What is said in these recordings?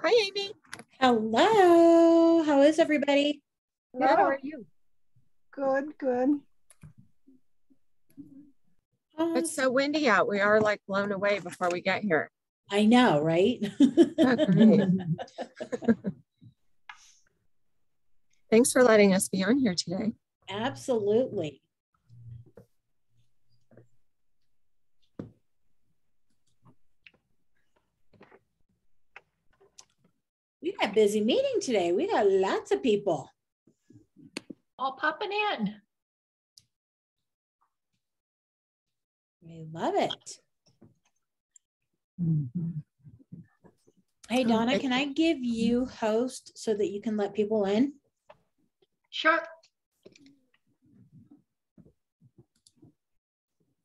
Hi, Amy. Hello. How is everybody? Good. How are you? Good, good. It's so windy out. We are like blown away before we get here. I know, right? Oh, great. Thanks for letting us be on here today. Absolutely. We got a busy meeting today. We got lots of people. All popping in. I love it. Hey, Donna, can I give you host so that you can let people in? Sure.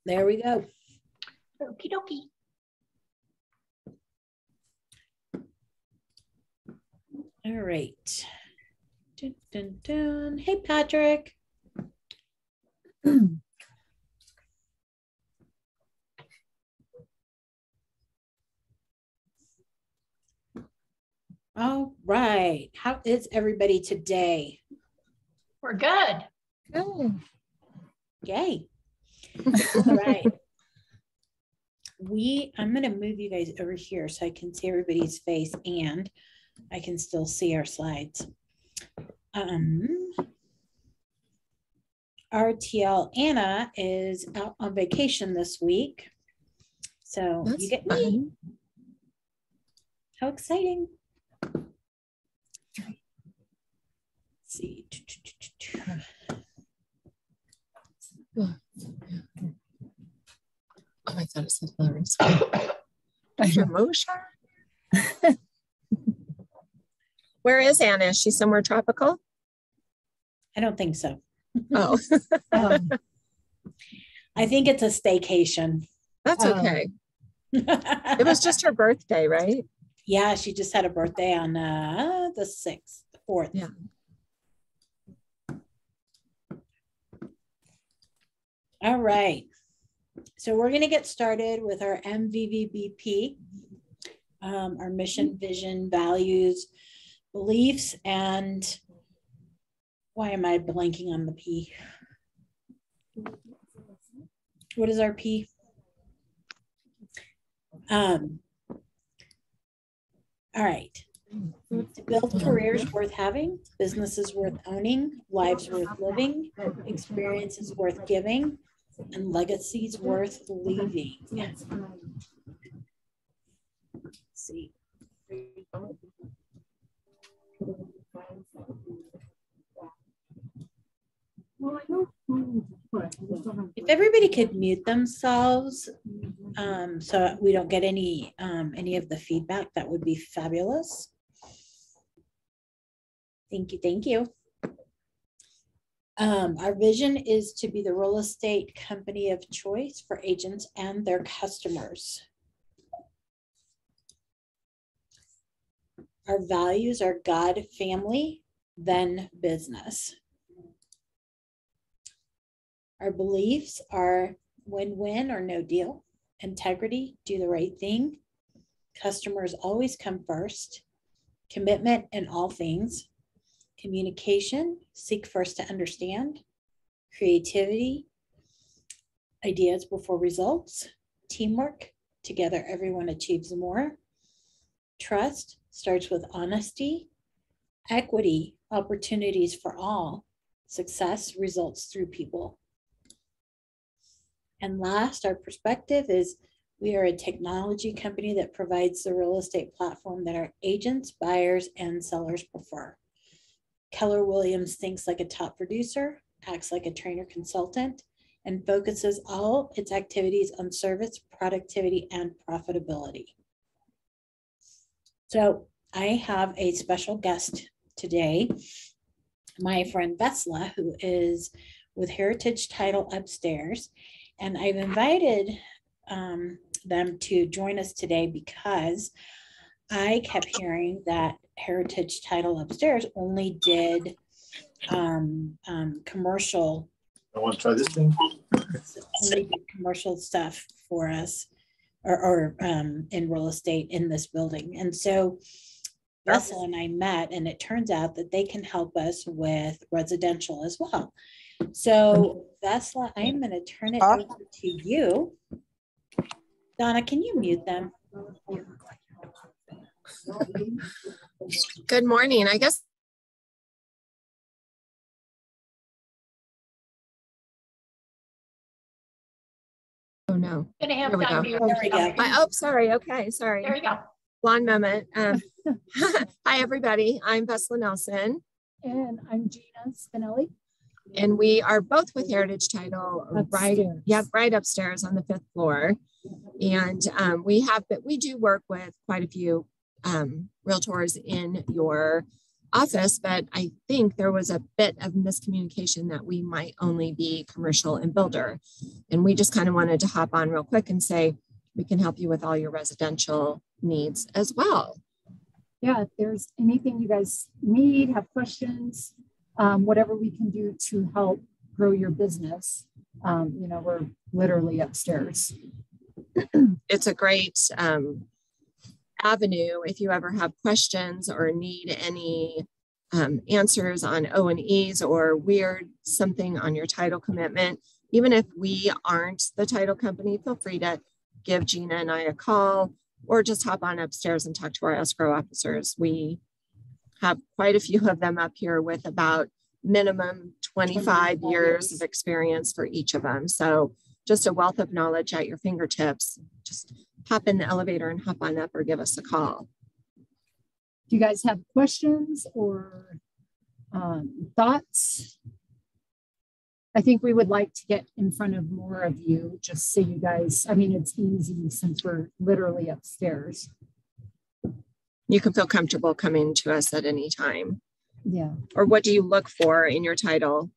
There we go. Okie dokie. All right. Dun, dun, dun. Hey, Patrick. All right. How is everybody today? We're good. Good. Yay. All right. I'm going to move you guys over here so I can see everybody's face and I can still see our slides. RTL Anna is out on vacation this week. So That's you get fun. me. How exciting. Let's see. Oh, I thought it said Hillary's. Dr. Mosher? Where is Anna? Is she somewhere tropical? I don't think so. Oh. I think it's a staycation. That's okay. It was just her birthday, right? Yeah, she just had a birthday on the 6th, 4th. Yeah. All right. So we're going to get started with our MVVBP, our mission, vision, values, beliefs, and why am I blanking on the P? What is our P? All right. To build careers worth having, businesses worth owning, lives worth living, experiences worth giving, and legacies worth leaving. Let's see. If everybody could mute themselves so we don't get any of the feedback, that would be fabulous. Thank you, thank you. Our vision is to be the real estate company of choice for agents and their customers. Our values are God, family, then business. Our beliefs are win-win or no deal, integrity, do the right thing, customers always come first, commitment in all things, communication, seek first to understand, creativity, ideas before results, teamwork, together everyone achieves more, trust starts with honesty, equity, opportunities for all, success results through people. And last, our perspective is we are a technology company that provides the real estate platform that our agents, buyers, and sellers prefer. Keller Williams thinks like a top producer, acts like a trainer consultant, and focuses all its activities on service, productivity, and profitability. So I have a special guest today, my friend Vesla, who is with Heritage Title Upstairs. And I've invited them to join us today because I kept hearing that Heritage Title Upstairs only did commercial I want to try this thing. Only do commercial stuff for us or in real estate in this building. And so Vessel and I met, and it turns out that they can help us with residential as well. So Vessel, I'm going to turn it over to you. Donna, can you mute them? Good morning. I guess. Oh no. Gonna have There we to go. unmute There we yourself. go. Oh, sorry. Okay, sorry. There you go. One moment. Hi, everybody. I'm Vesla Nelson, And I'm Gina Spinelli. and we are both with Heritage Title, Upstairs. right upstairs on the 5th floor. And we do work with quite a few realtors in your office, but I think there was a bit of miscommunication that we might only be commercial and builder. And we just kind of wanted to hop on real quick and say, we can help you with all your residential needs as well. Yeah, if there's anything you guys need, have questions, whatever we can do to help grow your business, we're literally upstairs. It's a great avenue if you ever have questions or need any answers on O&Es or weird something on your title commitment. Even if we aren't the title company, feel free to give Gina and I a call or just hop on upstairs and talk to our escrow officers. We have quite a few of them up here with about minimum 25 years of experience for each of them. So just a wealth of knowledge at your fingertips. Just hop in the elevator and hop on up or give us a call. Do you guys have questions or thoughts? I think we would like to get in front of more of you, just so you guys, it's easy since we're literally upstairs. You can feel comfortable coming to us at any time. Yeah. Or what do you look for in your title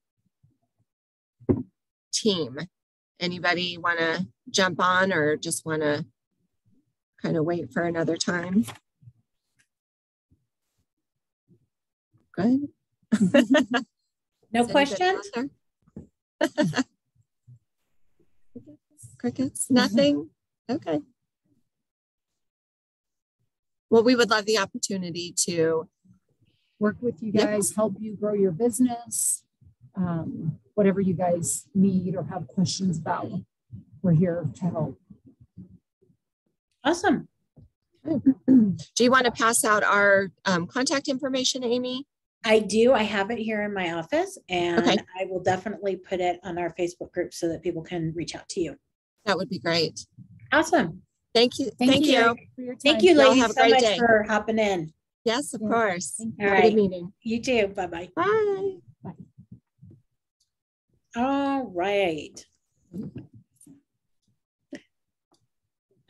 team? Anybody want to jump on or just want to kind of wait for another time? Good. No questions? Crickets? Nothing? Okay. Well, we would love the opportunity to work with you guys, help you grow your business, whatever you guys need or have questions about, we're here to help. Awesome. Do you want to pass out our contact information, Amy? I do. I have it here in my office, and Okay. I will definitely put it on our Facebook group so that people can reach out to you. That would be great. Awesome. Thank you. Thank you for your time. Thank you, Y'all ladies, have a so great much day. for hopping in. Yes, of Yeah. course. Thank you. Have All a good right. meeting. You too. Bye-bye. Bye. All right.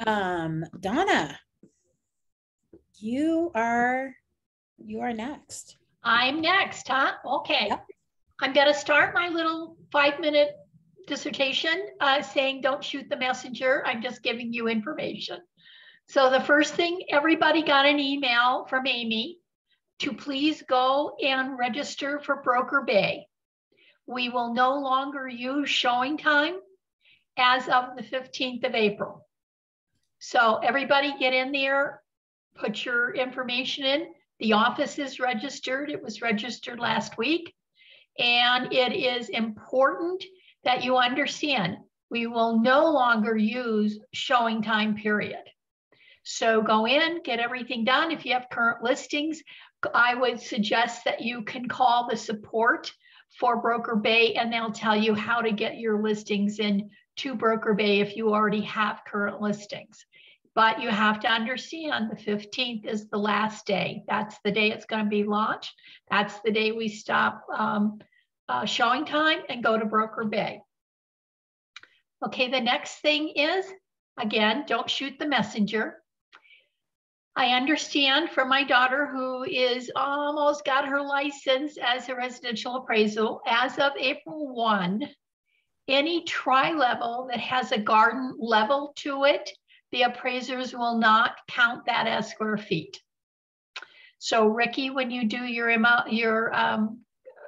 Donna, you are next. I'm next, huh? Okay. Yep. I'm going to start my little 5-minute dissertation saying don't shoot the messenger. I'm just giving you information. So the first thing, everybody got an email from Amy to please go and register for Broker Bay. We will no longer use showing time as of the 15th of April. So everybody get in there, put your information in. The office is registered. It was registered last week. And it is important that you understand we will no longer use showing time period. So go in, get everything done. If you have current listings, I would suggest that you can call the support for Broker Bay and they'll tell you how to get your listings in to Broker Bay if you already have current listings. But you have to understand the 15th is the last day. That's the day it's going to be launched. That's the day we stop showing time and go to Broker Bay. Okay, the next thing is, again, don't shoot the messenger. I understand from my daughter who is almost got her license as a residential appraisal, as of April 1, any tri-level that has a garden level to it, the appraisers will not count that as square feet. So Ricky, when you do your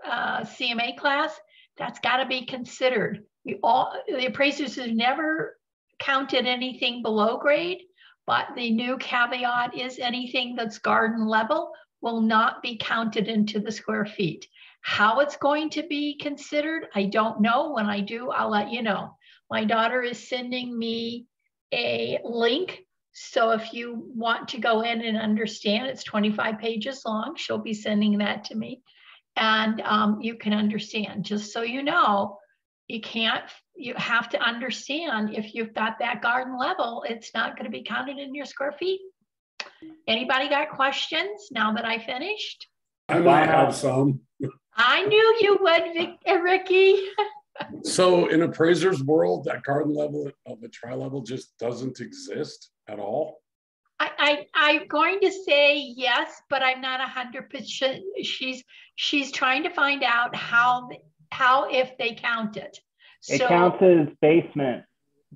CMA class, That's got to be considered. The appraisers have never counted anything below grade, but the new caveat is anything that's garden level will not be counted into the square feet. How it's going to be considered, I don't know. When I do, I'll let you know. My daughter is sending me a link. So if you want to go in and understand, it's 25 pages long. She'll be sending that to me. And you can understand, just so you know, you have to understand if you've got that garden level, it's not going to be counted in your square feet. Anybody got questions now that I finished? I might have some. I knew you would, Ricky. So in appraiser's world, that garden level of the tri-level just doesn't exist at all? I'm going to say yes, but I'm not 100%. She's trying to find out how if they count it. It counts as basement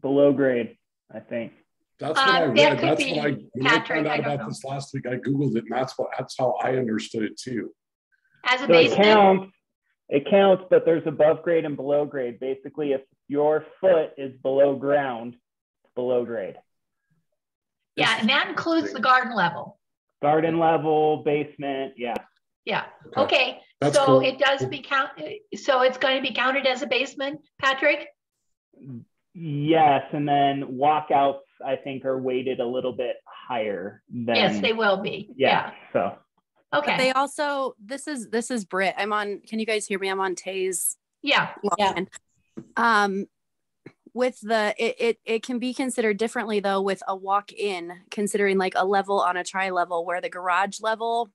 below grade, I think. That's what I read. That's what when Patrick, I found out about this last week, I Googled it, and that's how I understood it too. As a basement? It counts, but there's above grade and below grade. Basically, if your foot is below ground, it's below grade. Yeah, and that includes the garden level. Garden level, basement, yeah. Yeah, okay. That's so cool. It does be counted. So it's going to be counted as a basement, Patrick? Yes, and then walkouts, I think, are weighted a little bit higher than. Yes, they will be. Yeah. So. Okay. But they also, this is Britt. Can you guys hear me? I'm on Tay's. Yeah. With it can be considered differently though with a walk-in, considering like a level on a tri-level where the garage level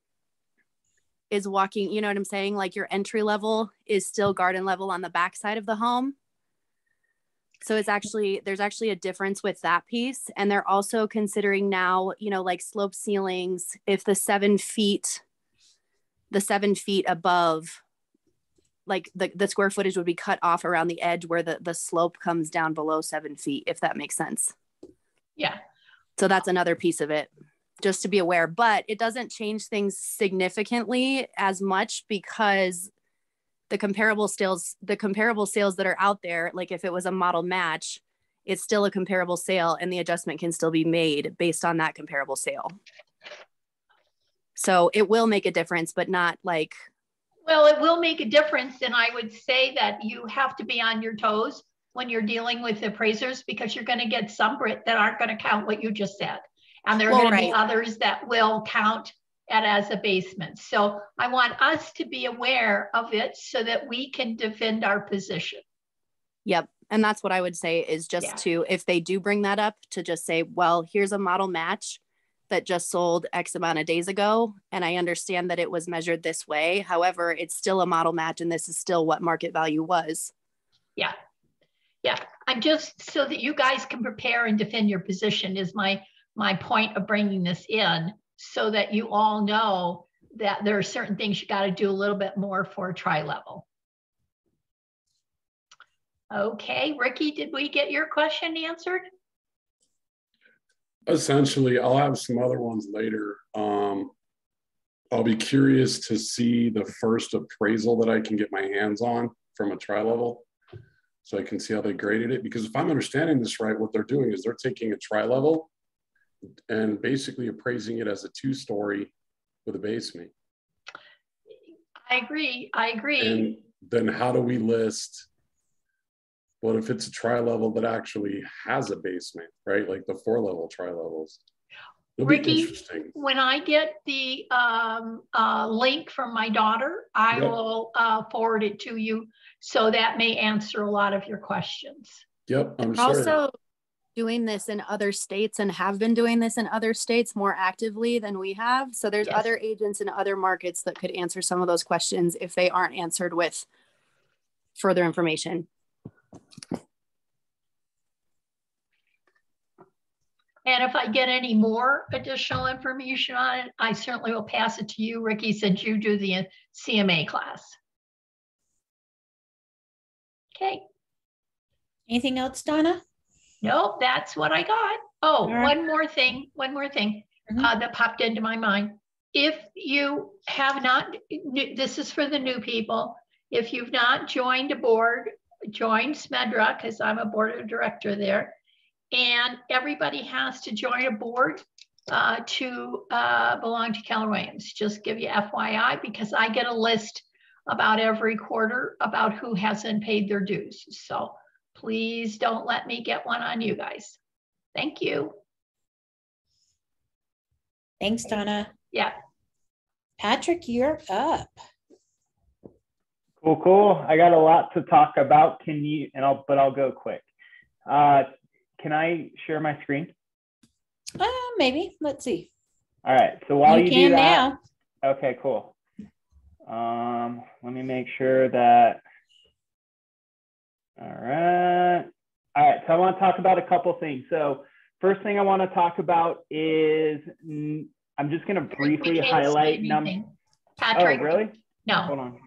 is walking, you know what I'm saying? Like your entry level is still garden level on the back side of the home. So there's actually a difference with that piece. And they're also considering now, like slope ceilings, if the 7 feet above, like the square footage would be cut off around the edge where the slope comes down below 7 feet, if that makes sense. Yeah. So that's another piece of it, just to be aware, but it doesn't change things significantly as much because the comparable sales that are out there, like if it was a model match, it's still a comparable sale and the adjustment can still be made based on that comparable sale. So it will make a difference, but not like. Well, it will make a difference. And I would say that you have to be on your toes when you're dealing with appraisers, because you're going to get some Brit that aren't going to count what you just said. And there are going to be others that will count it as a basement. So I want us to be aware of it so that we can defend our position. Yep. And that's what I would say is just to, if they do bring that up, to just say, well, here's a model match that just sold X amount of days ago. And I understand that it was measured this way. However, it's still a model match and this is still what market value was. Yeah. Yeah. I'm just so that you guys can prepare and defend your position is my point of bringing this in, so that you all know that there are certain things you got to do a little bit more for a tri-level. Okay, Ricky, did we get your question answered? Essentially, I'll have some other ones later. I'll be curious to see the first appraisal that I can get my hands on from a tri-level, so I can see how they graded it. Because if I'm understanding this right, what they're doing is they're taking a tri-level and basically appraising it as a 2-story with a basement. I agree. And then how do we list, what if it's a tri-level that actually has a basement, right? Like the 4-level tri-levels. Ricky, when I get the link from my daughter, I will forward it to you, so that may answer a lot of your questions. Yep, I'm sure. Also doing this in other states and have been doing this in other states more actively than we have. So there's other agents in other markets that could answer some of those questions if they aren't answered with further information. And if I get any more additional information on it, I certainly will pass it to you, Ricky, since you do the CMA class. Okay. Anything else, Donna? Nope, that's what I got. Oh, one more thing that popped into my mind. If you have not, this is for the new people, If you've not joined a board, join SMEDRA, because I'm a board of director there. And everybody has to join a board to belong to Keller Williams. Just give you FYI, because I get a list about every quarter about who hasn't paid their dues. So please don't let me get one on you guys. Thank you. Thanks, Donna. Yeah. Patrick, you're up. Cool, cool. I got a lot to talk about. But I'll go quick. Can I share my screen? Maybe. Let's see. All right. So while you can do that, now. okay, cool. Let me make sure that. All right. All right. So I want to talk about a couple things. So first thing I want to talk about is I'm just going to briefly highlight numbers. Patrick. Oh, really? No. Hold on.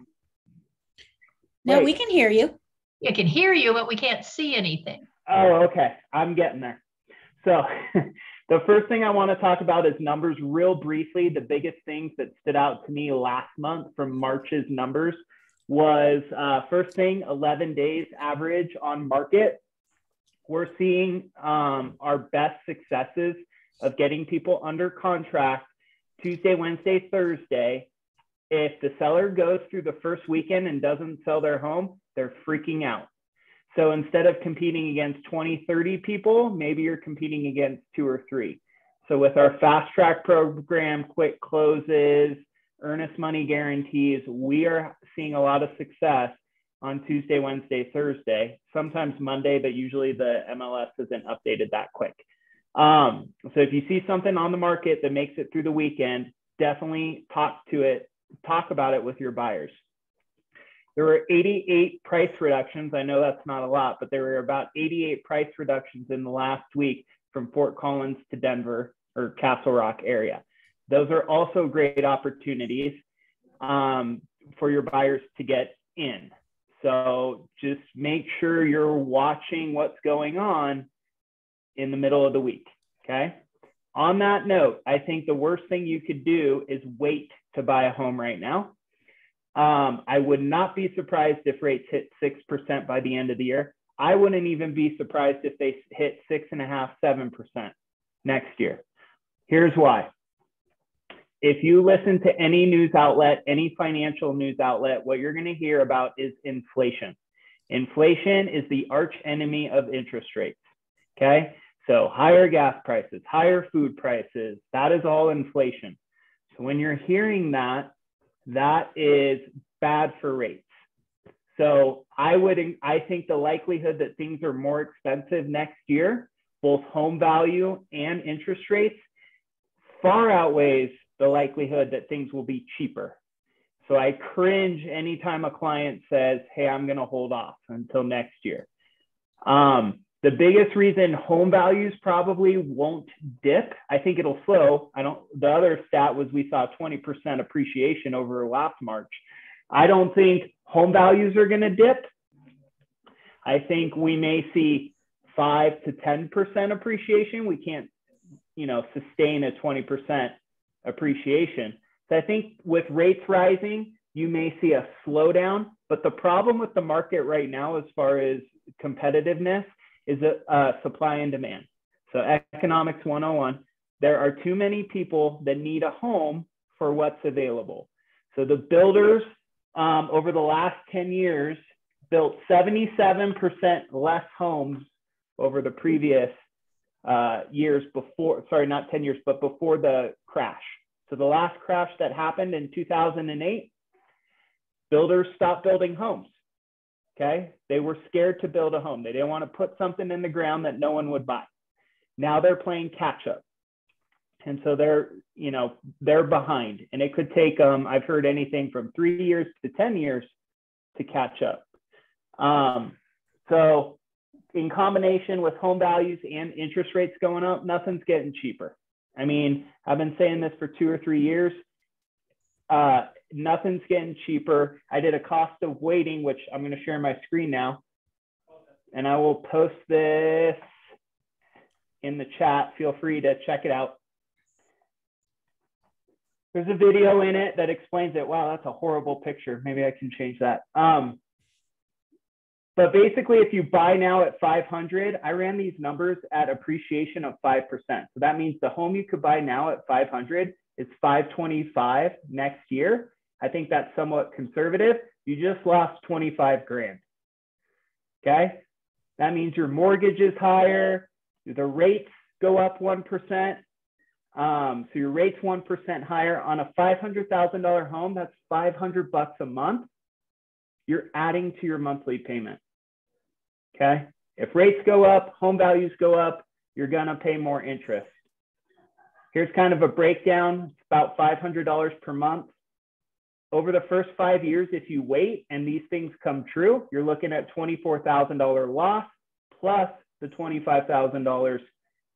No, Wait. we can hear you. You can hear you, but we can't see anything. Oh, okay. I'm getting there. So the first thing I want to talk about is numbers real briefly. The biggest things that stood out to me last month from March's numbers was first thing, 11 days average on market. We're seeing our best successes of getting people under contract Tuesday, Wednesday, Thursday. If the seller goes through the first weekend and doesn't sell their home, they're freaking out. So instead of competing against 20, 30 people, maybe you're competing against 2 or 3. So with our fast track program, quick closes, earnest money guarantees, we are seeing a lot of success on Tuesday, Wednesday, Thursday, sometimes Monday, but usually the MLS isn't updated that quick. So if you see something on the market that makes it through the weekend, definitely talk about it with your buyers. There were 88 price reductions. I know that's not a lot, but there were about 88 price reductions in the last week from Fort Collins to Denver or Castle Rock area. Those are also great opportunities for your buyers to get in. So just make sure you're watching what's going on in the middle of the week, okay? On that note, I think the worst thing you could do is wait to buy a home right now. I would not be surprised if rates hit 6% by the end of the year. I wouldn't even be surprised if they hit 6.5%, 7% next year. Here's why. If you listen to any news outlet, any financial news outlet, what you're going to hear about is inflation. Inflation is the arch enemy of interest rates, okay? So higher gas prices, higher food prices, that is all inflation. So when you're hearing that, that is bad for rates. So I think the likelihood that things are more expensive next year, both home value and interest rates, far outweighs the likelihood that things will be cheaper. So I cringe anytime a client says, hey, I'm going to hold off until next year. The biggest reason home values probably won't dip, I think it'll slow. The other stat was we saw 20% appreciation over last March. I don't think home values are going to dip. I think we may see 5 to 10% appreciation. We can't, sustain a 20% appreciation. So I think with rates rising, you may see a slowdown. But the problem with the market right now, as far as competitiveness, is supply and demand. So economics 101, there are too many people that need a home for what's available. So the builders over the last 10 years built 77% less homes over the previous years before, sorry, not 10 years, but before the crash. So the last crash that happened in 2008, builders stopped building homes. Okay, they were scared to build a home. They didn't want to put something in the ground that no one would buy. Now they're playing catch up. And so they're behind. And it could take, I've heard anything from 3 years to 10 years to catch up. So in combination with home values and interest rates going up, nothing's getting cheaper. I mean, I've been saying this for 2 or 3 years. Nothing's getting cheaper. I did a cost of waiting, which I'm going to share my screen now. And I will post this in the chat. Feel free to check it out. There's a video in it that explains it. Wow, that's a horrible picture. Maybe I can change that. But basically, if you buy now at 500, I ran these numbers at appreciation of 5%. So that means the home you could buy now at 500 is 525 next year. I think that's somewhat conservative. You just lost 25 grand. Okay. That means your mortgage is higher. The rates go up 1%. So your rate's 1% higher on a $500,000 home. That's $500 a month. You're adding to your monthly payment. Okay. If rates go up, home values go up, you're going to pay more interest. Here's kind of a breakdown. It's about $500 per month. Over the first 5 years, if you wait and these things come true, you're looking at $24,000 loss plus the $25,000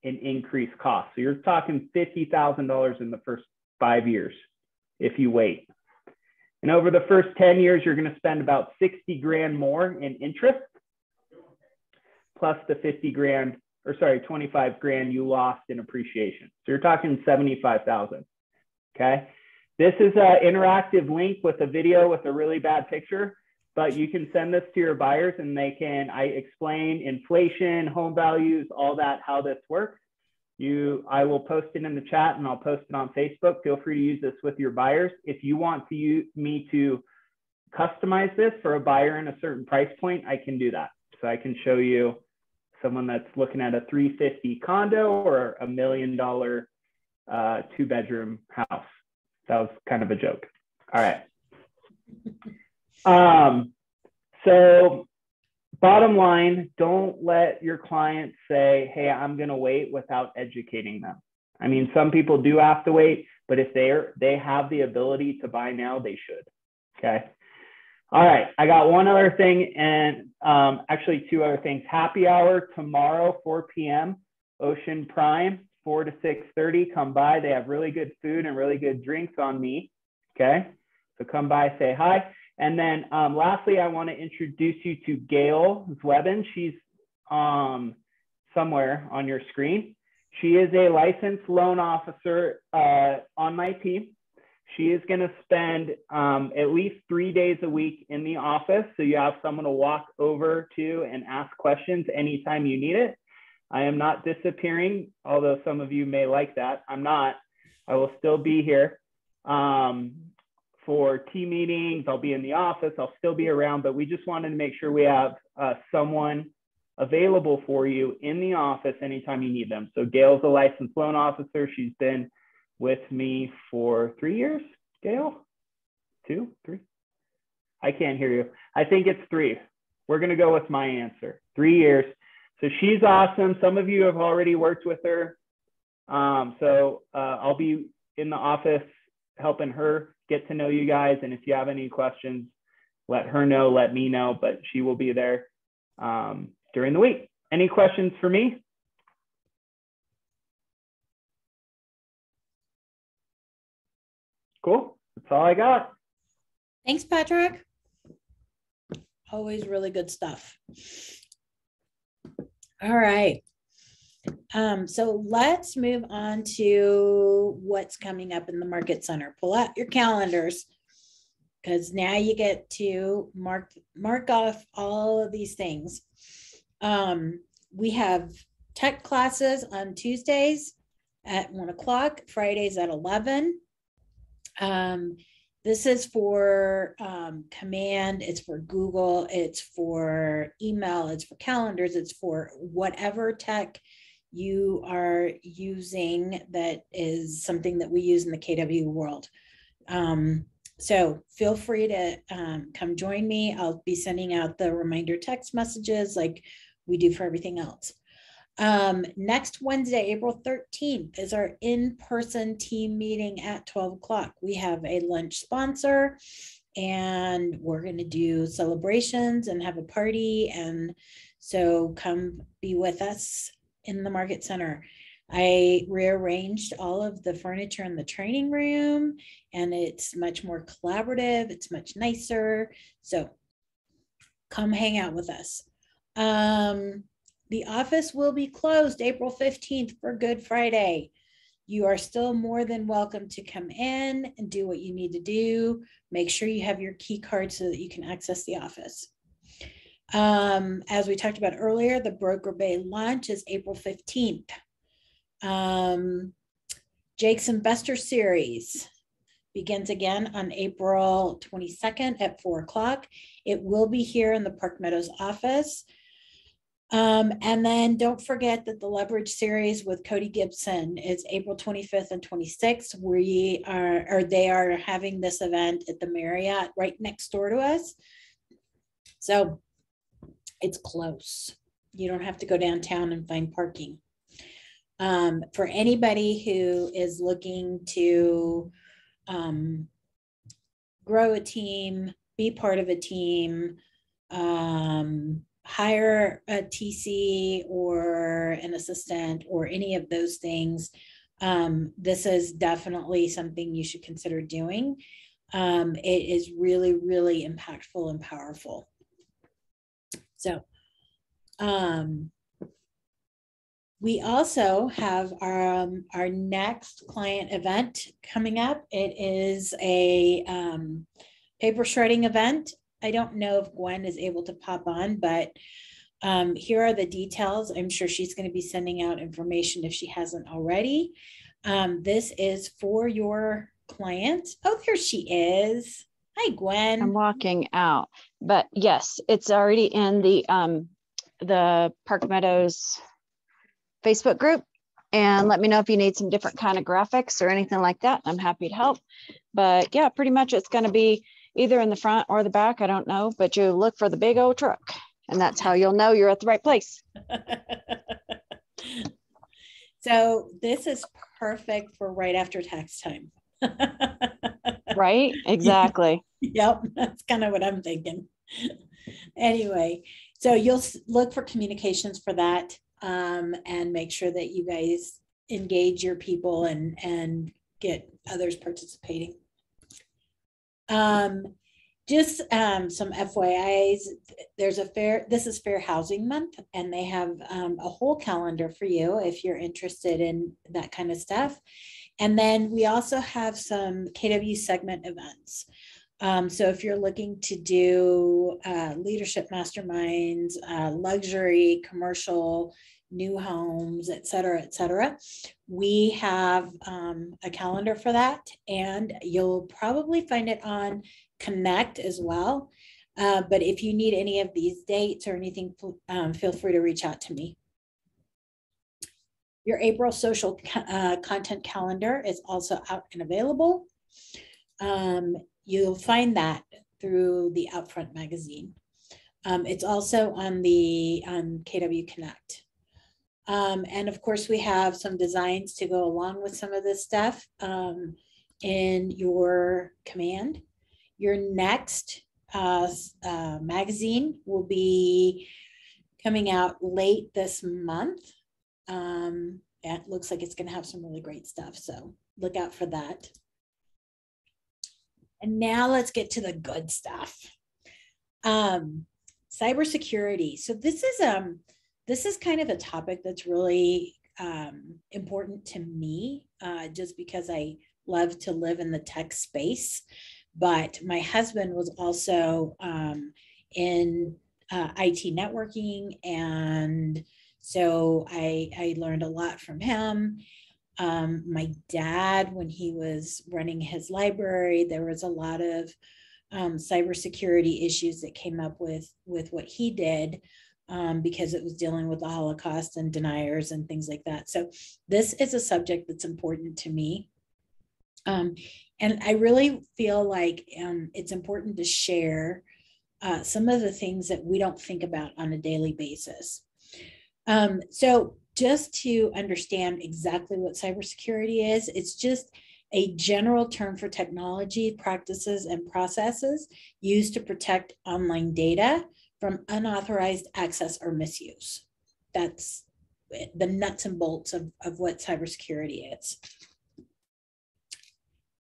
in increased cost. So you're talking $50,000 in the first 5 years if you wait. And over the first 10 years, you're going to spend about 60 grand more in interest, plus the 25 grand you lost in appreciation. So you're talking 75,000. Okay. This is an interactive link with a video with a really bad picture, but you can send this to your buyers and I explain inflation, home values, all that, how this works. I will post it in the chat and I'll post it on Facebook. Feel free to use this with your buyers. If you want me to customize this for a buyer in a certain price point, I can do that. So I can show you someone that's looking at a 350 condo or $1 million 2-bedroom house. That was kind of a joke. All right. So bottom line, don't let your clients say, hey, I'm going to wait without educating them. I mean, some people do have to wait, but if they have the ability to buy now, they should. Okay. All right. I got one other thing and actually 2 other things. Happy hour tomorrow, 4 p.m. Ocean Prime, 4 to 6:30. Come by. They have really good food and really good drinks on me. Okay. So come by, say hi. And then lastly, I want to introduce you to Gail Zweben. She's somewhere on your screen. She is a licensed loan officer on my team. She is going to spend at least 3 days a week in the office. So you have someone to walk over to and ask questions anytime you need it. I am not disappearing, although some of you may like that. I'm not. I will still be here. For team meetings, I'll be in the office, I'll still be around, but we just wanted to make sure we have someone available for you in the office anytime you need them. So Gail's a licensed loan officer. She's been with me for 3 years. Gail? 2, 3? I can't hear you. I think it's 3. We're going to go with my answer. 3 years. So she's awesome. Some of you have already worked with her. I'll be in the office helping her get to know you guys. And if you have any questions, let her know, let me know, but she will be there during the week. Any questions for me? Cool. That's all I got. Thanks, Patrick. Always really good stuff. All right. So let's move on to what's coming up in the Market Center. Pull out your calendars because now you get to mark off all of these things. We have tech classes on Tuesdays at 1 o'clock, Fridays at 11. This is for Command, it's for Google, it's for email, it's for calendars, it's for whatever tech you are using that is something that we use in the KW world. So feel free to come join me. I'll be sending out the reminder text messages like we do for everything else. Next Wednesday, April 13th is our in-person team meeting at 12 o'clock. We have a lunch sponsor and we're going to do celebrations and have a party. And so come be with us in the Market Center. I rearranged all of the furniture in the training room and it's much more collaborative. It's much nicer. So come hang out with us. The office will be closed April 15th for Good Friday. You are still more than welcome to come in and do what you need to do. Make sure you have your key card so that you can access the office. As we talked about earlier, the Broker Bay launch is April 15th. Jake's Investor Series begins again on April 22nd at 4 o'clock. It will be here in the Park Meadows office. And then don't forget that the Leverage Series with Cody Gibson is April 25th and 26th. They are having this event at the Marriott right next door to us. So it's close. You don't have to go downtown and find parking. For anybody who is looking to grow a team, be part of a team, hire a TC or an assistant or any of those things, this is definitely something you should consider doing. It is really, really impactful and powerful. So we also have our next client event coming up. It is a paper shredding event. I don't know if Gwen is able to pop on, but here are the details. I'm sure she's going to be sending out information if she hasn't already. This is for your clients. Oh, there she is. Hi, Gwen. I'm walking out, but yes, it's already in the Park Meadows Facebook group, and let me know if you need some different kind of graphics or anything like that. I'm happy to help. But yeah, pretty much it's going to be either in the front or the back. I don't know, but you look for the big old truck, and that's how you'll know you're at the right place. So this is perfect for right after tax time. Right? Exactly. Yep, that's kind of what I'm thinking. Anyway, so you'll look for communications for that, and make sure that you guys engage your people and get others participating. Just some FYIs, there's a this is Fair Housing Month, and they have a whole calendar for you if you're interested in that kind of stuff. And then we also have some KW segment events. So if you're looking to do leadership masterminds, luxury, commercial, new homes, et cetera, we have a calendar for that, and you'll probably find it on Connect as well. But if you need any of these dates or anything, feel free to reach out to me. Your April social content calendar is also out and available. You'll find that through the Outfront magazine. It's also on KW Connect. And of course, we have some designs to go along with some of this stuff in your command. Your next magazine will be coming out late this month. It looks like it's going to have some really great stuff, so look out for that. And now let's get to the good stuff. Cybersecurity. So this is kind of a topic that's really important to me, just because I love to live in the tech space. But my husband was also in IT networking, and so I learned a lot from him. My dad, when he was running his library, there was a lot of cybersecurity issues that came up with what he did, because it was dealing with the Holocaust and deniers and things like that. So this is a subject that's important to me. And I really feel like it's important to share some of the things that we don't think about on a daily basis. So just to understand exactly what cybersecurity is, it's just a general term for technology, practices, and processes used to protect online data from unauthorized access or misuse. That's the nuts and bolts of what cybersecurity is.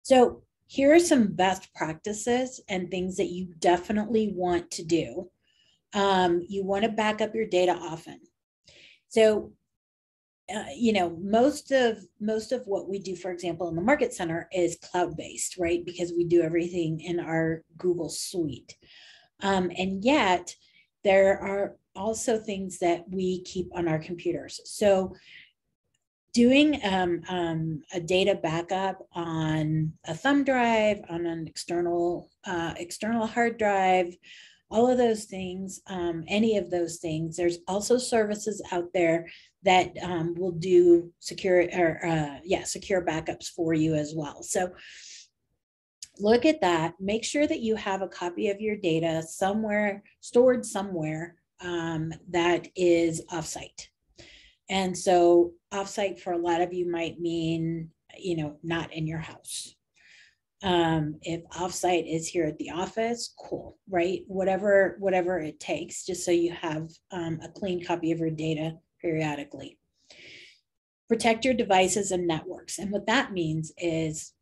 So here are some best practices and things that you definitely want to do. You want to back up your data often. So you know, most of what we do, for example, in the market center is cloud-based, right? Because we do everything in our Google suite. And yet there are also things that we keep on our computers. So doing a data backup on a thumb drive, on an external hard drive, all of those things, any of those things. There's also services out there that will do secure backups for you as well. So look at that. Make sure that you have a copy of your data somewhere, stored somewhere that is offsite. And so offsite for a lot of you might mean, you know, not in your house. If offsite is here at the office, cool, right? Whatever it takes, just so you have a clean copy of your data periodically. Protect your devices and networks. And what that means is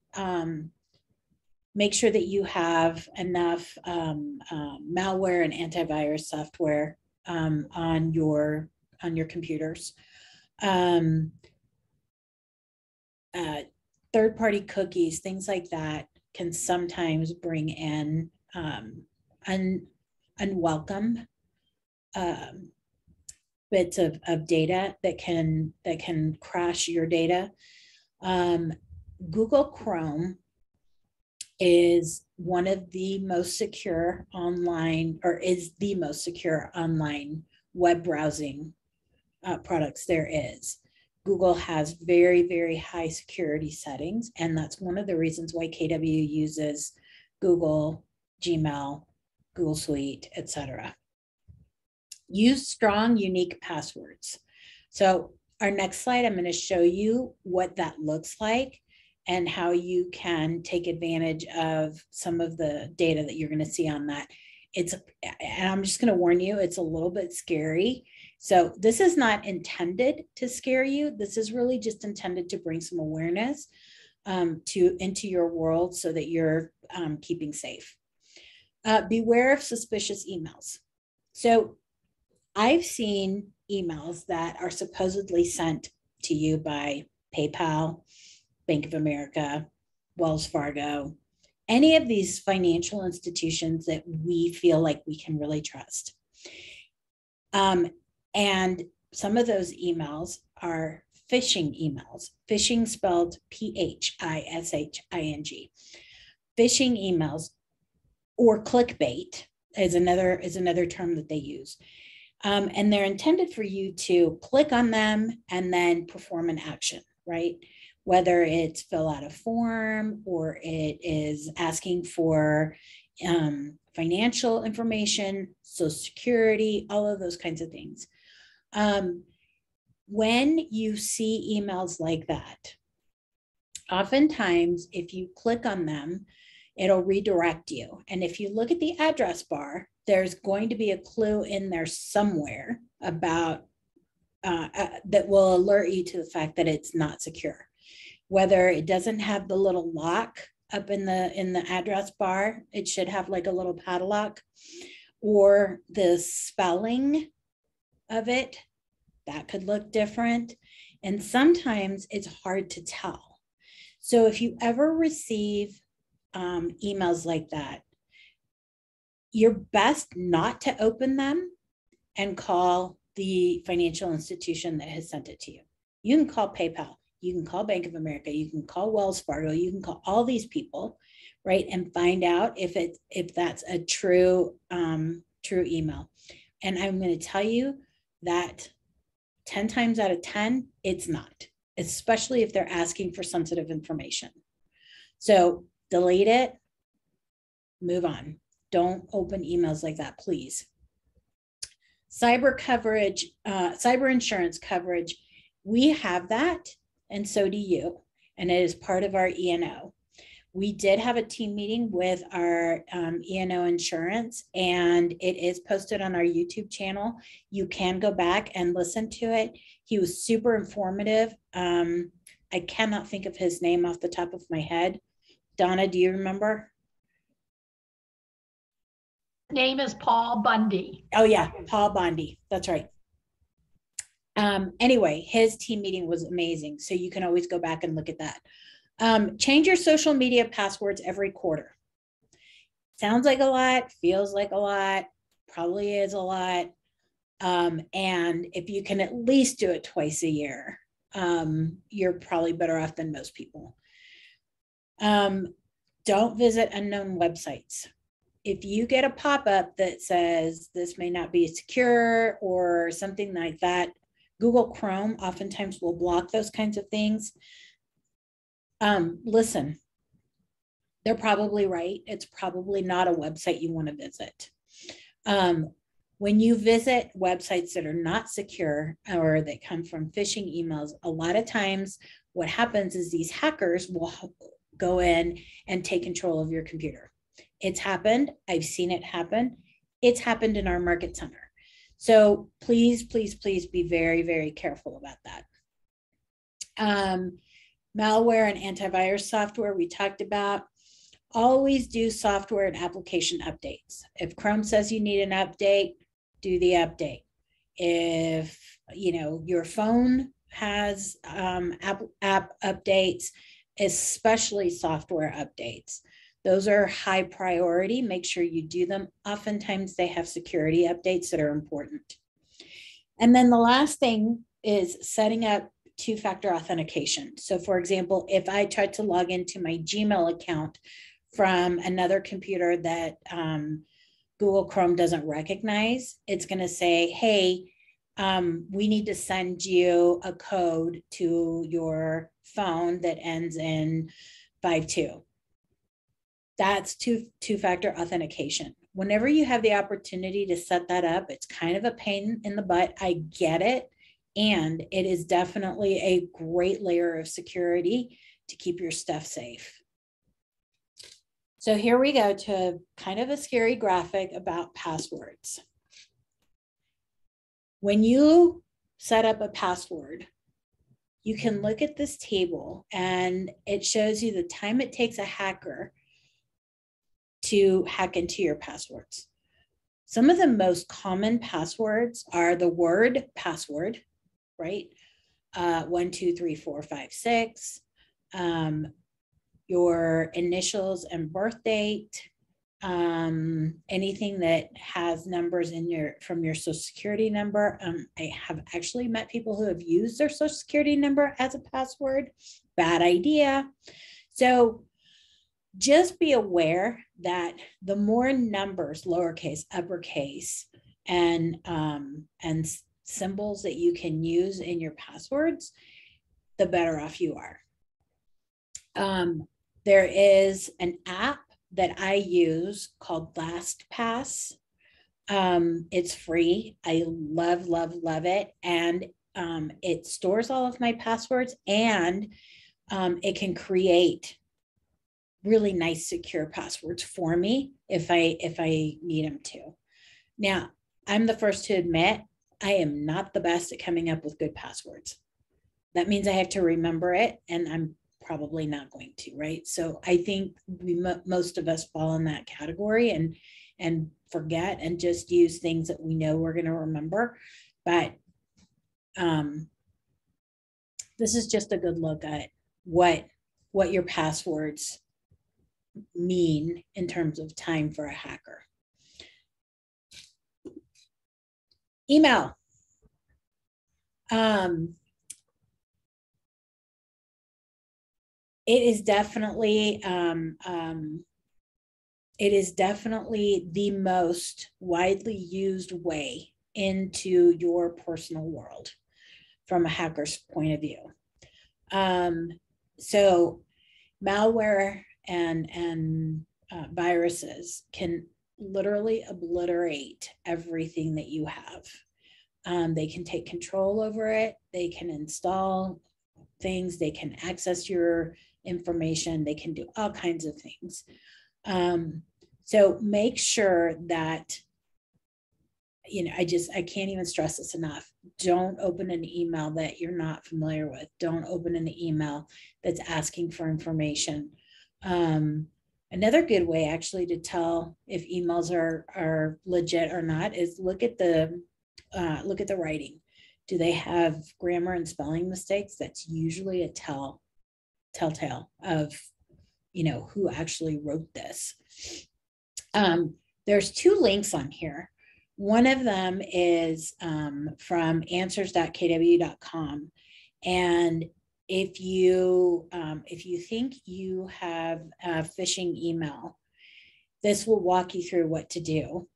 make sure that you have enough malware and antivirus software on your computers. Third-party cookies, things like that, can sometimes bring in unwelcome bits of data that can crash your data. Google Chrome is one of the most secure online, or is the most secure online web browsing products there is. Google has very, very high security settings, and that's one of the reasons why KW uses Google, Gmail, Google Suite, etc. Use strong, unique passwords. So our next slide, I'm going to show you what that looks like and how you can take advantage of some of the data that you're going to see on that. And I'm just going to warn you, it's a little bit scary. So this is not intended to scare you. This is really just intended to bring some awareness into your world so that you're keeping safe. Beware of suspicious emails. So I've seen emails that are supposedly sent to you by PayPal, Bank of America, Wells Fargo, any of these financial institutions that we feel like we can really trust. And some of those emails are phishing emails, phishing spelled P-H-I-S-H-I-N-G. Phishing emails, or clickbait is another term that they use. And they're intended for you to click on them and then perform an action, right? Whether it's fill out a form or it is asking for financial information, Social Security, all of those kinds of things. When you see emails like that, oftentimes if you click on them, it'll redirect you. And if you look at the address bar, there's going to be a clue in there somewhere about that will alert you to the fact that it's not secure. Whether it doesn't have the little lock up in the address bar, it should have like a little padlock, or the spelling of it, that could look different. And sometimes it's hard to tell. So if you ever receive emails like that, you're best not to open them and call the financial institution that has sent it to you. You can call PayPal, you can call Bank of America, you can call Wells Fargo, you can call all these people, right? And find out if that's a true email. And I'm going to tell you that 10 times out of 10, it's not, especially if they're asking for sensitive information. So delete it, move on. Don't open emails like that, please. Cyber coverage, cyber insurance coverage, we have that, and so do you, and it is part of our E&O. We did have a team meeting with our E&O insurance, and it is posted on our YouTube channel. You can go back and listen to it. He was super informative. I cannot think of his name off the top of my head. Donna, do you remember? Name is Paul Bundy. Oh yeah, Paul Bundy. That's right. Anyway, his team meeting was amazing. So you can always go back and look at that. Change your social media passwords every quarter. Sounds like a lot, feels like a lot, probably is a lot. And if you can at least do it twice a year, you're probably better off than most people. Don't visit unknown websites. If you get a pop-up that says this may not be secure or something like that, Google Chrome oftentimes will block those kinds of things. Listen, they're probably right. It's probably not a website you want to visit. When you visit websites that are not secure or that come from phishing emails, a lot of times what happens is these hackers will go in and take control of your computer. It's happened. I've seen it happen. It's happened in our market center. So please, please, please be very, very careful about that. Malware and antivirus software we talked about. Always do software and application updates. If Chrome says you need an update, do the update. If your phone has app updates, especially software updates, those are high priority. Make sure you do them. Oftentimes they have security updates that are important. And then the last thing is setting up two-factor authentication. So for example, if I try to log into my Gmail account from another computer that Google Chrome doesn't recognize, it's going to say, hey, we need to send you a code to your phone that ends in 52. That's two-factor authentication. Whenever you have the opportunity to set that up, it's kind of a pain in the butt. I get it. And it is definitely a great layer of security to keep your stuff safe. So here we go to kind of a scary graphic about passwords. When you set up a password, you can look at this table and it shows you the time it takes a hacker to hack into your passwords. Some of the most common passwords are the word password, right? 1, 2, 3, 4, 5, 6. Your initials and birth date, anything that has numbers in from your social security number. I have actually met people who have used their social security number as a password. Bad idea. So just be aware that the more numbers, lowercase, uppercase, and symbols that you can use in your passwords, the better off you are. There is an app that I use called LastPass. It's free. I love, love, love it. And it stores all of my passwords, and it can create really nice secure passwords for me if I need them to. Now, I'm the first to admit I am not the best at coming up with good passwords. That means I have to remember it, and I'm probably not going to, right? So I think most of us fall in that category and forget and just use things that we know we're going to remember. But this is just a good look at what your passwords mean in terms of time for a hacker. Email. It is definitely the most widely used way into your personal world from a hacker's point of view. So malware and viruses can literally obliterate everything that you have. They can take control over it. They can install things. They can access your information. They can do all kinds of things. So make sure that, I can't even stress this enough. Don't open an email that you're not familiar with. Don't open an email that's asking for information. Another good way actually to tell if emails are legit or not is look at the writing. Do they have grammar and spelling mistakes? That's usually a telltale of, you know, who actually wrote this. There's 2 links on here. One of them is from answers.kw.com. And if you think you have a phishing email, this will walk you through what to do.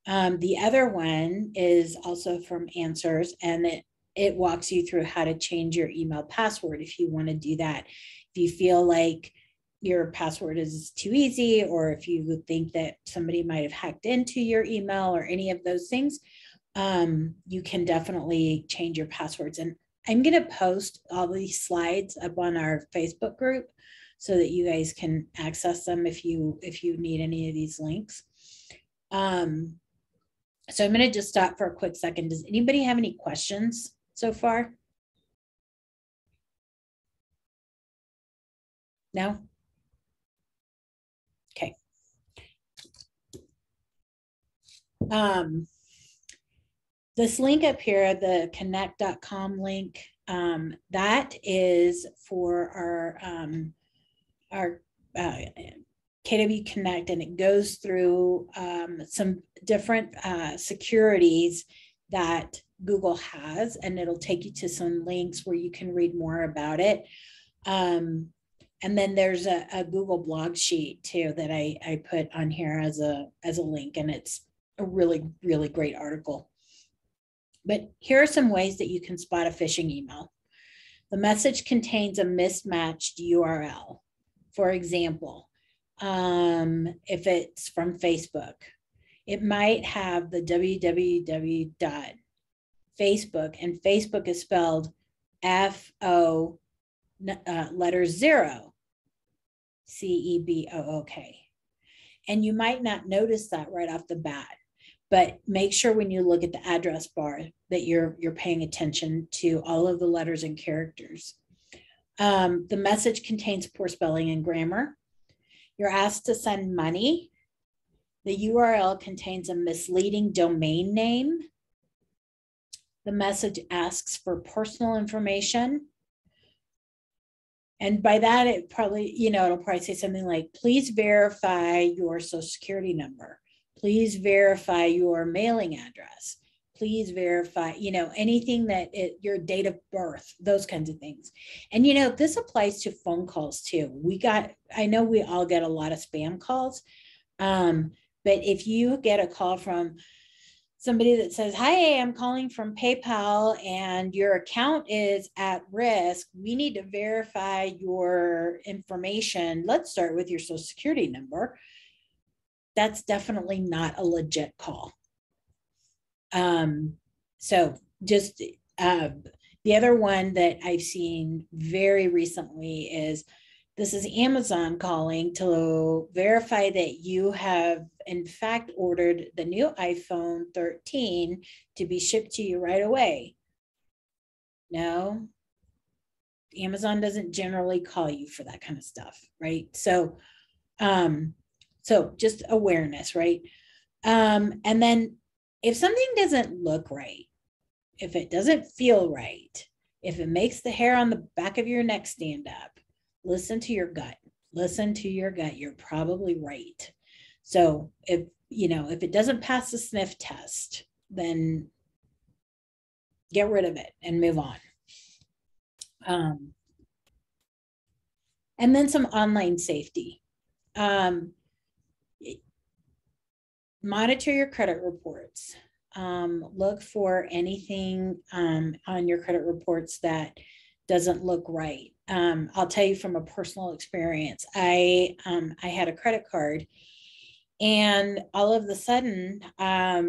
The other one is also from Answers, and it walks you through how to change your email password if you want to do that. If you feel like your password is too easy, or if you think that somebody might have hacked into your email or any of those things, you can definitely change your passwords. And I'm going to post all these slides up on our Facebook group so that you guys can access them if you need any of these links. So I'm going to just stop for a quick second. Does anybody have any questions so far? No? Okay. This link up here, the connect.com link, that is for our KW Connect, and it goes through some different securities that Google has, and it'll take you to some links where you can read more about it. And then there's a Google blog sheet too that I put on here as a link, and it's a really, really great article. But here are some ways that you can spot a phishing email. The message contains a mismatched URL. For example, if it's from Facebook, it might have the www.facebook, and Facebook is spelled F-O letter 0, C-E-B-O-O-K. And you might not notice that right off the bat, but make sure when you look at the address bar that you're paying attention to all of the letters and characters. The message contains poor spelling and grammar. You're asked to send money. The URL contains a misleading domain name. The message asks for personal information. And by that, it probably, it'll probably say something like, please verify your social security number. Please verify your mailing address. Please verify, anything that your date of birth, those kinds of things. And, this applies to phone calls too. I know we all get a lot of spam calls, but if you get a call from somebody that says, hi, I'm calling from PayPal and your account is at risk, we need to verify your information. Let's start with your social security number. That's definitely not a legit call. So just the other one that I've seen very recently is, this is Amazon calling to verify that you have in fact ordered the new iPhone 13 to be shipped to you right away. No, Amazon doesn't generally call you for that kind of stuff, right? So just awareness, right? And then if something doesn't look right, if it doesn't feel right, if it makes the hair on the back of your neck stand up, listen to your gut. Listen to your gut. You're probably right. So if it doesn't pass the sniff test, then get rid of it and move on. And then some online safety. Monitor your credit reports. Look for anything on your credit reports that doesn't look right. I'll tell you from a personal experience. I had a credit card, and all of a sudden, I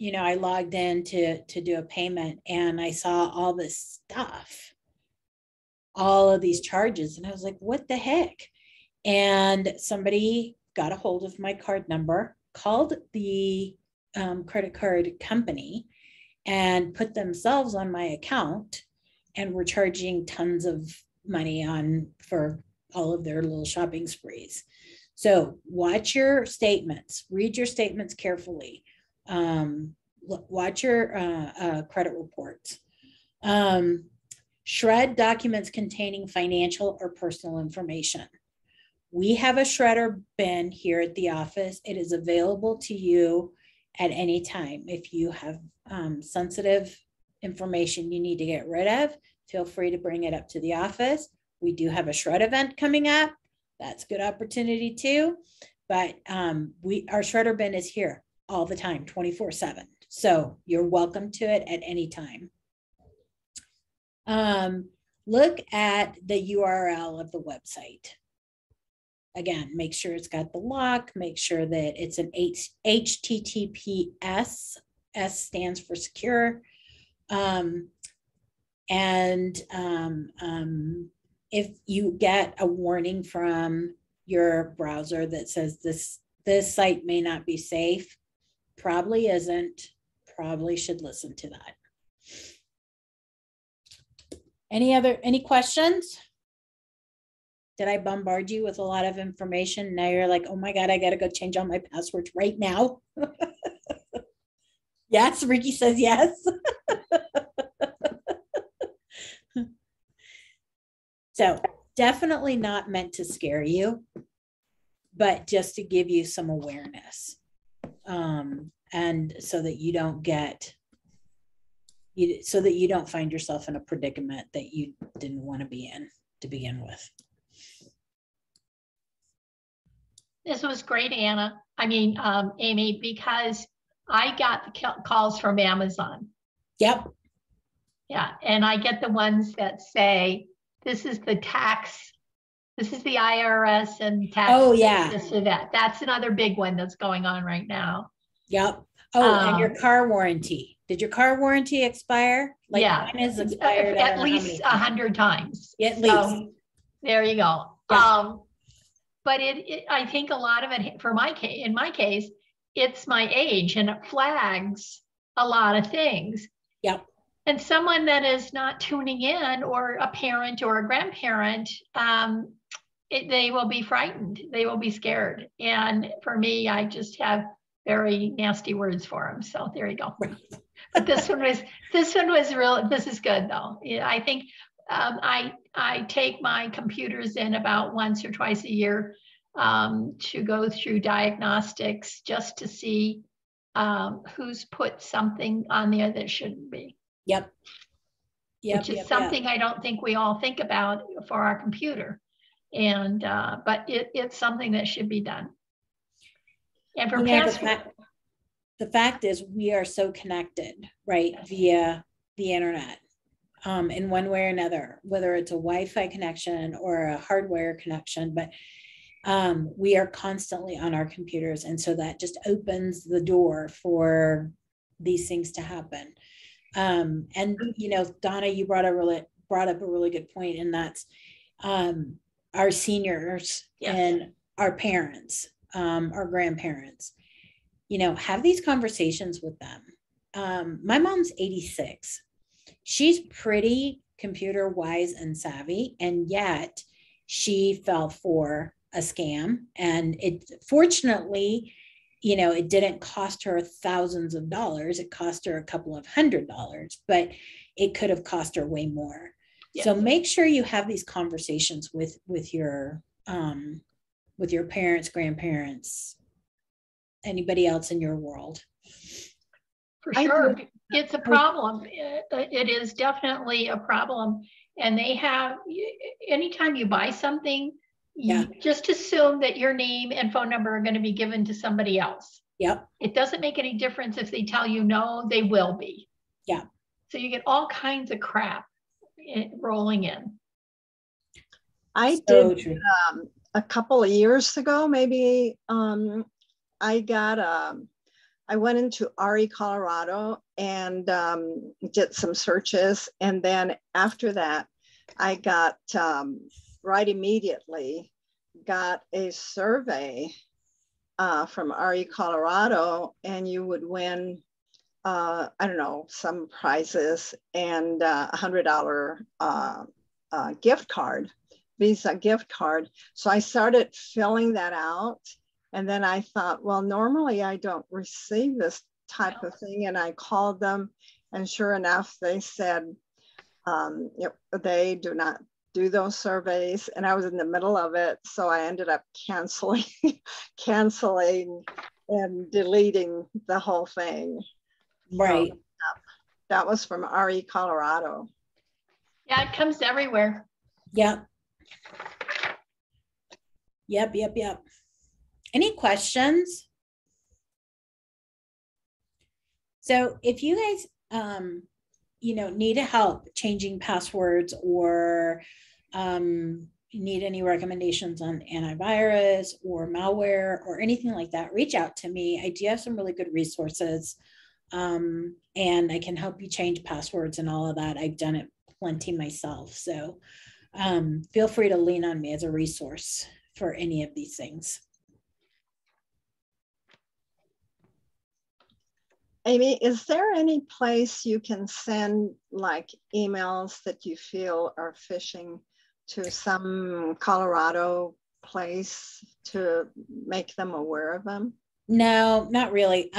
logged in to do a payment, and I saw all this stuff, all of these charges, and I was like, what the heck? And somebody got a hold of my card number, called the credit card company, and put themselves on my account, and were charging tons of money for all of their little shopping sprees. So watch your statements, read your statements carefully. watch your credit reports. Shred documents containing financial or personal information. We have a shredder bin here at the office. It is available to you at any time. If you have sensitive information you need to get rid of, feel free to bring it up to the office. We do have a shred event coming up. That's a good opportunity too. But our shredder bin is here all the time, 24/7. So you're welcome to it at any time. Look at the URL of the website. Again, make sure it's got the lock, make sure that it's an HTTPS, S stands for secure. If you get a warning from your browser that says this site may not be safe, probably isn't, probably should listen to that. Any questions? Did I bombard you with a lot of information? Now you're like, oh my God, I got to go change all my passwords right now. Yes, Ricky says yes. So definitely not meant to scare you, but just to give you some awareness. And so that you don't find yourself in a predicament that you didn't want to be in to begin with. This was great, Anna. I mean, Amy, because I got the calls from Amazon. Yep. Yeah, and I get the ones that say, this is the tax, this is the IRS and tax. Oh, yeah. This or that. That's another big one that's going on right now. Yep. Oh, and your car warranty. Did your car warranty expire? Like yeah. Mine is expired at least 100 times. At least. So, there you go. Yeah. But I think a lot of it, in my case, it's my age and it flags a lot of things. Yep. And someone that is not tuning in, or a parent or a grandparent, they will be frightened. They will be scared. And for me, I just have very nasty words for them. So there you go. But this one was real. This is good though. I think I take my computers in about once or twice a year to go through diagnostics just to see who's put something on there that shouldn't be. Yep. Which is something I don't think we all think about for our computer. And but it's something that should be done. And for the fact is we are so connected, right, via the internet. In one way or another, whether it's a Wi-Fi connection or a hardware connection, but we are constantly on our computers. And so that just opens the door for these things to happen. And, Donna, you brought up a really good point, and that's our seniors and our parents, our grandparents, have these conversations with them. My mom's 86. She's pretty computer wise and savvy, and yet she fell for a scam. And fortunately, it didn't cost her thousands of dollars. It cost her a couple of $100, but it could have cost her way more. Yes. So make sure you have these conversations with your parents, grandparents, anybody else in your world. For sure. It's a problem. It is definitely a problem. And anytime you buy something, you just assume that your name and phone number are going to be given to somebody else. Yep. It doesn't make any difference if they tell you no, they will be. Yeah. So you get all kinds of crap rolling in. I did a couple of years ago, maybe. I went into RE Colorado and did some searches. And then after that, I got right immediately got a survey from RE Colorado, and you would win, some prizes and $100 gift card, Visa gift card. So I started filling that out. And then I thought, well, normally I don't receive this type of thing. And I called them, and sure enough, they said they do not do those surveys. And I was in the middle of it. So I ended up canceling and deleting the whole thing. Right. So, that was from RE Colorado. Yeah, it comes everywhere. Yep. Yep. Any questions? So if you guys, need help changing passwords, or need any recommendations on antivirus or malware or anything like that, reach out to me. I do have some really good resources, and I can help you change passwords and all of that. I've done it plenty myself. So feel free to lean on me as a resource for any of these things. Amy, is there any place you can send like emails that you feel are phishing to some Colorado place to make them aware of them? No, not really.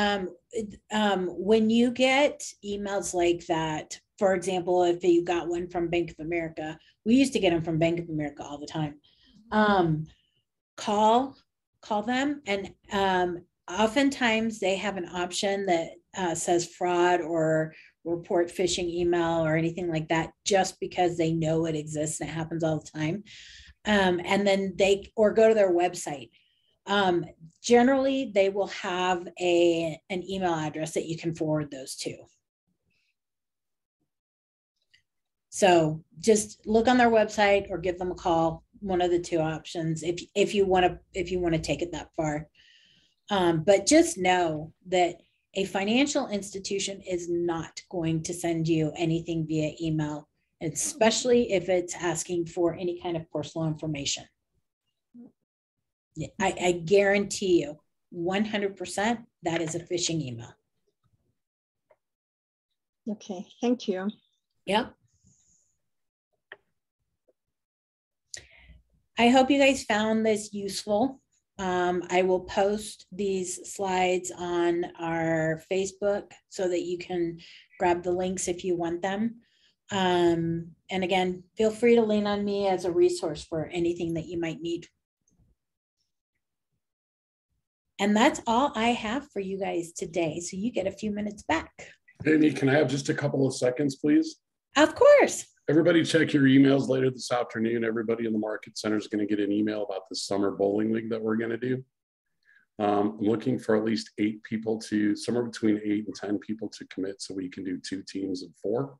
When you get emails like that, for example, if you got one from Bank of America, we used to get them from Bank of America all the time. Call them, and oftentimes they have an option that says fraud or report phishing email or anything like that, just because they know it exists and it happens all the time. And then or go to their website. Generally, they will have an email address that you can forward those to. So just look on their website or give them a call. One of the two options, if you want to take it that far. But just know that a financial institution is not going to send you anything via email, especially if it's asking for any kind of personal information. I guarantee you 100% that is a phishing email. Okay, thank you. Yep. I hope you guys found this useful. I will post these slides on our Facebook so that you can grab the links if you want them. And again, feel free to lean on me as a resource for anything that you might need. And that's all I have for you guys today. So you get a few minutes back. Amy, can I have just a couple of seconds, please? Of course. Everybody check your emails later this afternoon. Everybody in the market center is going to get an email about the summer bowling league that we're going to do. I'm looking for at least 8 people somewhere between 8 and 10 people to commit so we can do 2 teams of 4.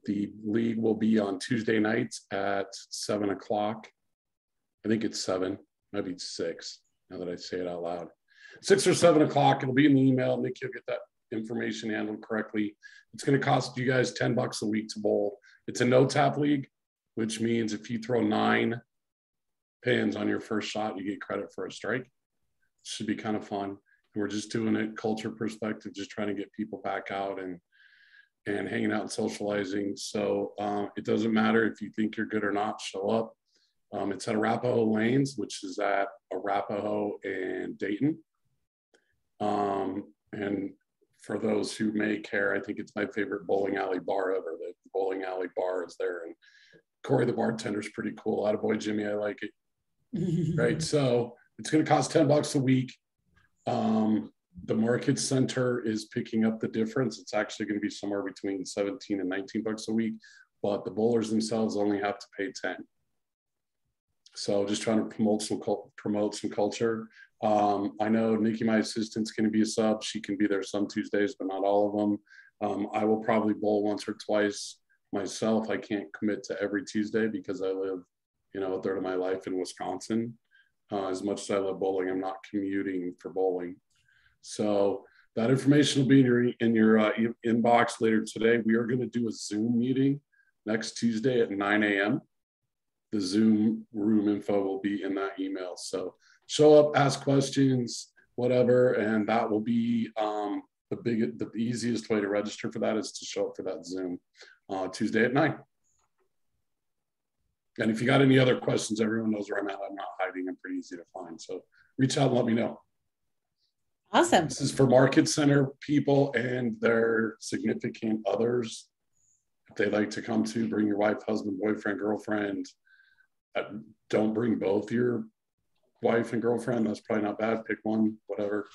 The league will be on Tuesday nights at 7 o'clock. I think it's 7, maybe it's 6 now that I say it out loud. 6 or 7 o'clock, it'll be in the email. Nick, you'll get that information handled correctly. It's going to cost you guys $10 a week to bowl. It's a no-tap league, which means if you throw 9 pins on your first shot, you get credit for a strike. Should be kind of fun. And we're just doing it culture perspective, just trying to get people back out and hanging out and socializing. So it doesn't matter if you think you're good or not, show up. It's at Arapahoe Lanes, which is at Arapahoe and Dayton. And for those who may care, I think it's my favorite bowling alley bar ever. The bowling alley bar is there. And Corey, the bartender, is pretty cool. Attaboy, Jimmy, I like it. Right. So it's going to cost $10 a week. The market center is picking up the difference. It's actually going to be somewhere between 17 and 19 bucks a week, but the bowlers themselves only have to pay 10. So just trying to promote some culture. I know Nikki, my assistant's going to be a sub. She can be there some Tuesdays, but not all of them. I will probably bowl once or twice myself. I can't commit to every Tuesday because I live, a third of my life in Wisconsin. As much as I love bowling, I'm not commuting for bowling. So that information will be in your inbox later today. We are going to do a Zoom meeting next Tuesday at 9 a.m. The Zoom room info will be in that email. So show up, ask questions, whatever, and that will be the easiest way to register for that is to show up for that Zoom Tuesday at 9. And if you got any other questions, everyone knows where I'm at. I'm not hiding. I'm pretty easy to find. So reach out and let me know. Awesome. This is for market center people and their significant others. If they like to come to, bring your wife, husband, boyfriend, girlfriend. Don't bring both your wife and girlfriend. That's probably not bad. Pick one, whatever.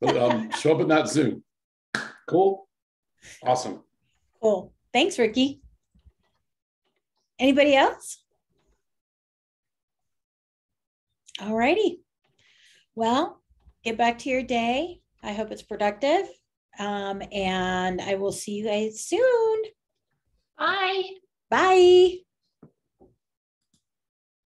But show up in that Zoom. Cool. Awesome. Cool. Thanks, Ricky. Anybody else? All righty. Well, get back to your day. I hope it's productive. And I will see you guys soon. Bye. Bye.